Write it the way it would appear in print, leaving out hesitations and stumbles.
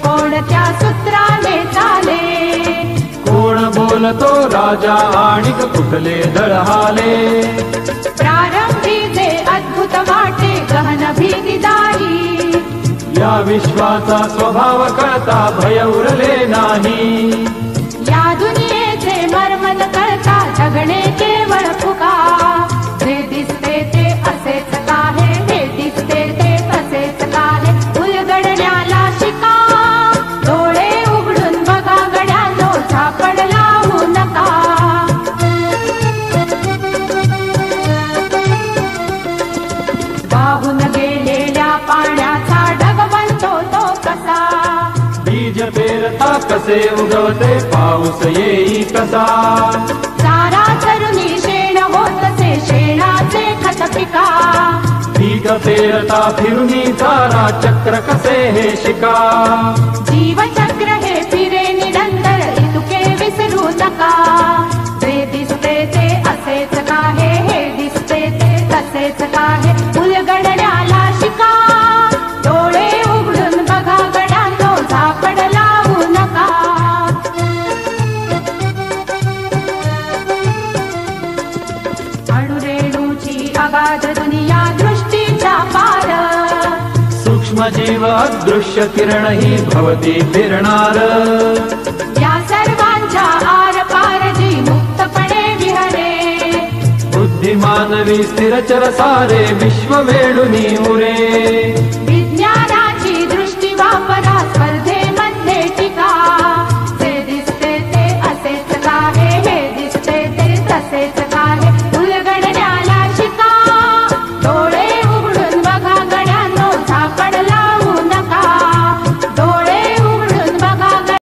कोणत्या सूत्राने चाले, कोण बोलतो राजा आणिक कुठले दळहाले, प्रारंभी जे अद्भुत वाटे गहन भीतीदायी, या विश्वाचा स्वभाव कळता भय उरले नाही, या दुनियेचे मर्म न कळता जगणे केवळ फुका, जे दिसते ते असेच काहे, हे दिसते ते असेच काहे, उलगडण्याला शिका, डोळे उघडून बघा गड्यानो, झापड लावू नका. वाहून गेलेल्या पाण्याचा ढग बनतो तो कसा, बीज पेरता कसे उगवते पाऊस येई कसा, चारा चरुनी शेण होतसे शेणाचे खत पिका, पीक पेरता फिरुनी चारा चक्र कसे हे शिका, जीवचक्र हे फिरे निरंतर इतुके विसरू नका, जे दिसते ते असेच काहे, हे दिसते ते तसेच काहे, उलगडण्याला शिका, डोळे उघडून बघा गड्यांनो, झापड लावू नका. अणुरेणूची अगाध दुनिया दृष्टीचा पार, सूक्ष्म जीव अदृश्य किरण ही भवती फिरणार, या सर्वांच्या आर पार जी मुक्तपणे विहरे, बुद्धिमानवी स्थिरचर सारे विश्व वेडुनी उरे, विज्ञानाची दृष्टी वापरा